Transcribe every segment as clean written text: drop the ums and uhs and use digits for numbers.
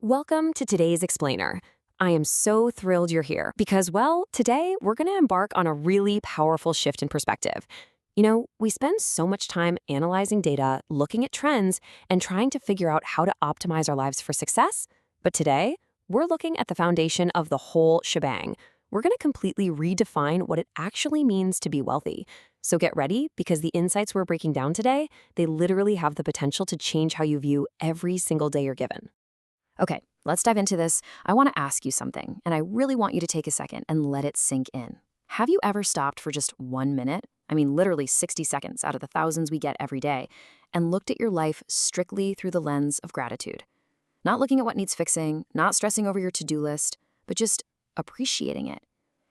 Welcome to today's Explainer. I am so thrilled you're here because, well, today we're going to embark on a really powerful shift in perspective. We spend so much time analyzing data, looking at trends, and trying to figure out how to optimize our lives for success. But today, we're looking at the foundation of the whole shebang. We're going to completely redefine what it actually means to be wealthy. So get ready because the insights we're breaking down today, they literally have the potential to change how you view every single day you're given. Okay, let's dive into this. I want to ask you something, and I really want you to take a second and let it sink in. Have you ever stopped for just 1 minute? I mean, literally 60 seconds out of the thousands we get every day, and looked at your life strictly through the lens of gratitude. Not looking at what needs fixing, not stressing over your to-do list, but just appreciating it.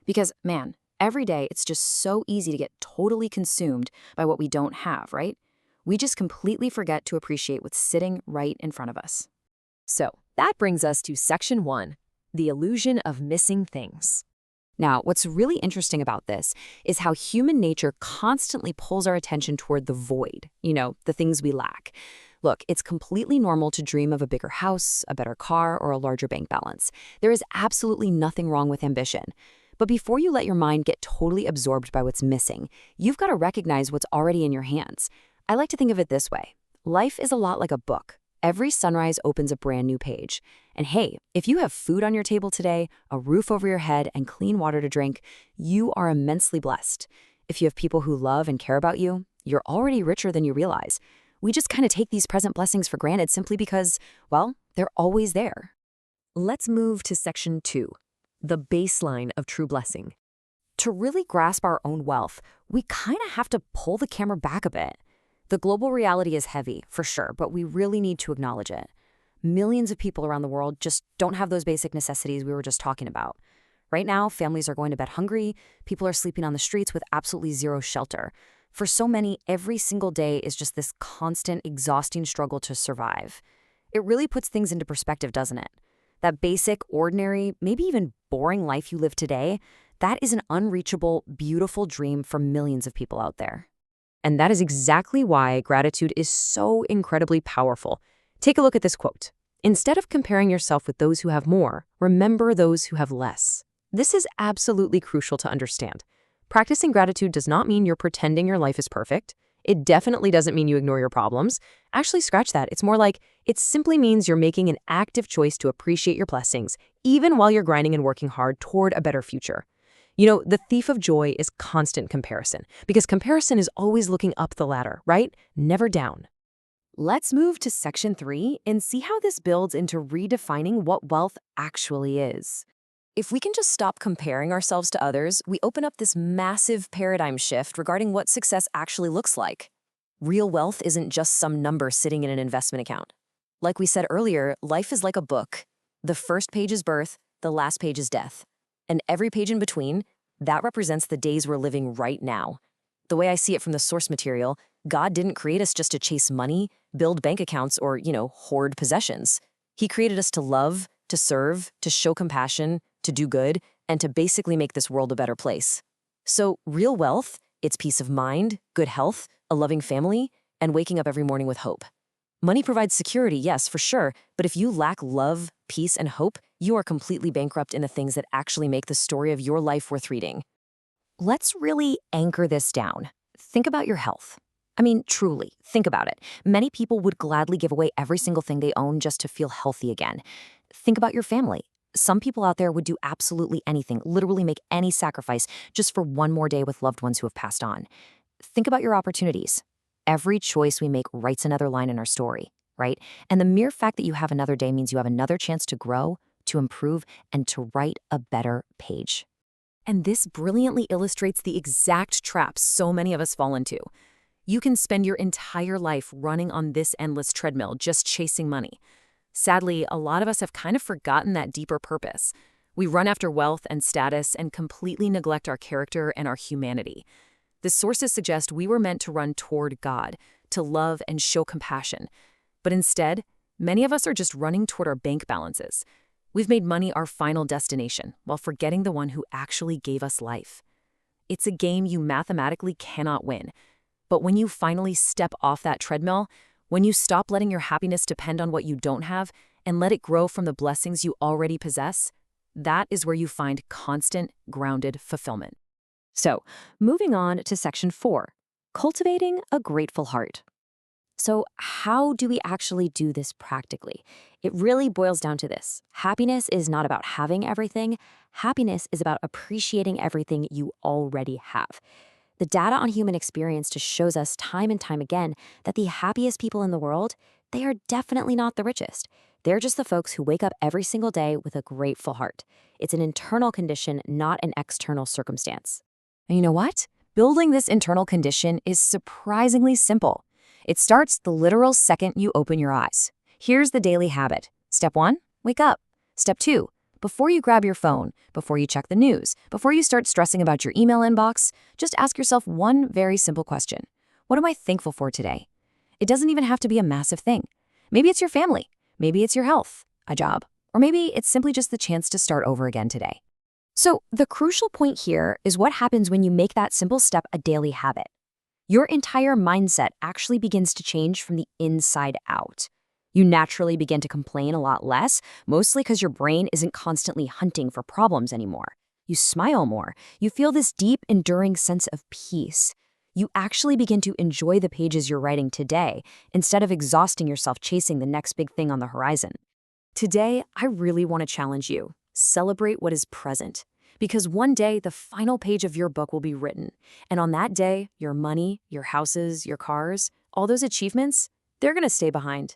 Because, man, every day it's just so easy to get totally consumed by what we don't have, right? We just completely forget to appreciate what's sitting right in front of us. So that brings us to section 1, the illusion of missing things. Now, what's really interesting about this is how human nature constantly pulls our attention toward the void, the things we lack. Look, it's completely normal to dream of a bigger house, a better car, or a larger bank balance. There is absolutely nothing wrong with ambition. But before you let your mind get totally absorbed by what's missing, you've got to recognize what's already in your hands. I like to think of it this way. Life is a lot like a book. Every sunrise opens a brand new page. And hey, if you have food on your table today, a roof over your head, and clean water to drink, you are immensely blessed. If you have people who love and care about you, you're already richer than you realize. We just kind of take these present blessings for granted simply because, well, they're always there. Let's move to section 2, the baseline of true blessing. To really grasp our own wealth, we kind of have to pull the camera back a bit. The global reality is heavy, for sure, but we really need to acknowledge it. Millions of people around the world just don't have those basic necessities we were just talking about. Right now, families are going to bed hungry, people are sleeping on the streets with absolutely zero shelter. For so many, every single day is just this constant, exhausting struggle to survive. It really puts things into perspective, doesn't it? That basic, ordinary, maybe even boring life you live today, that is an unreachable, beautiful dream for millions of people out there. And that is exactly why gratitude is so incredibly powerful. Take a look at this quote. Instead of comparing yourself with those who have more, remember those who have less. This is absolutely crucial to understand. Practicing gratitude does not mean you're pretending your life is perfect. It definitely doesn't mean you ignore your problems. Actually, scratch that. It's more like it simply means you're making an active choice to appreciate your blessings, even while you're grinding and working hard toward a better future. The thief of joy is constant comparison, because comparison is always looking up the ladder, right? Never down. Let's move to section 3 and see how this builds into redefining what wealth actually is. If we can just stop comparing ourselves to others, we open up this massive paradigm shift regarding what success actually looks like. Real wealth isn't just some number sitting in an investment account. Like we said earlier, life is like a book. The first page is birth, the last page is death. And every page in between, that represents the days we're living right now. The way I see it from the source material, God didn't create us just to chase money, build bank accounts, or, hoard possessions. He created us to love, to serve, to show compassion, to do good, and to basically make this world a better place. So real wealth, it's peace of mind, good health, a loving family, and waking up every morning with hope. Money provides security, yes, for sure, but if you lack love, peace, and hope, you are completely bankrupt in the things that actually make the story of your life worth reading. Let's really anchor this down. Think about your health. I mean, truly, think about it. Many people would gladly give away every single thing they own just to feel healthy again. Think about your family. Some people out there would do absolutely anything, literally make any sacrifice just for one more day with loved ones who have passed on. Think about your opportunities. Every choice we make writes another line in our story, right? And the mere fact that you have another day means you have another chance to grow, to improve, and to write a better page. And this brilliantly illustrates the exact trap so many of us fall into. You can spend your entire life running on this endless treadmill, just chasing money. Sadly, a lot of us have kind of forgotten that deeper purpose. We run after wealth and status and completely neglect our character and our humanity. The sources suggest we were meant to run toward God, to love and show compassion. But instead, many of us are just running toward our bank balances. We've made money our final destination while forgetting the one who actually gave us life. It's a game you mathematically cannot win. But when you finally step off that treadmill, when you stop letting your happiness depend on what you don't have and let it grow from the blessings you already possess, that is where you find constant, grounded fulfillment. So, moving on to section 4, cultivating a grateful heart. So, how do we actually do this practically? It really boils down to this. Happiness is not about having everything. Happiness is about appreciating everything you already have. The data on human experience just shows us time and time again that the happiest people in the world, they are definitely not the richest. They're just the folks who wake up every single day with a grateful heart. It's an internal condition, not an external circumstance. And you know what? Building this internal condition is surprisingly simple. It starts the literal second you open your eyes. Here's the daily habit. Step 1, wake up. Step 2, before you grab your phone, before you check the news, before you start stressing about your email inbox, just ask yourself one very simple question. What am I thankful for today? It doesn't even have to be a massive thing. Maybe it's your family. Maybe it's your health, a job, or maybe it's simply just the chance to start over again today. So, the crucial point here is what happens when you make that simple step a daily habit. Your entire mindset actually begins to change from the inside out. You naturally begin to complain a lot less, mostly because your brain isn't constantly hunting for problems anymore. You smile more. You feel this deep, enduring sense of peace. You actually begin to enjoy the pages you're writing today instead of exhausting yourself chasing the next big thing on the horizon. Today, I really want to challenge you. Celebrate what is present. Because one day, the final page of your book will be written. And on that day, your money, your houses, your cars, all those achievements, they're going to stay behind.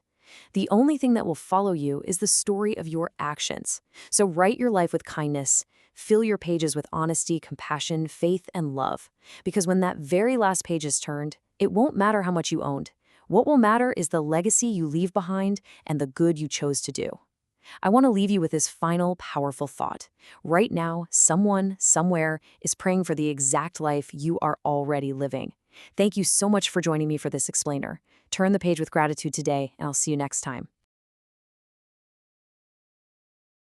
The only thing that will follow you is the story of your actions. So write your life with kindness. Fill your pages with honesty, compassion, faith, and love. Because when that very last page is turned, it won't matter how much you owned. What will matter is the legacy you leave behind and the good you chose to do. I want to leave you with this final, powerful thought. Right now, someone, somewhere, is praying for the exact life you are already living. Thank you so much for joining me for this explainer. Turn the page with gratitude today, and I'll see you next time.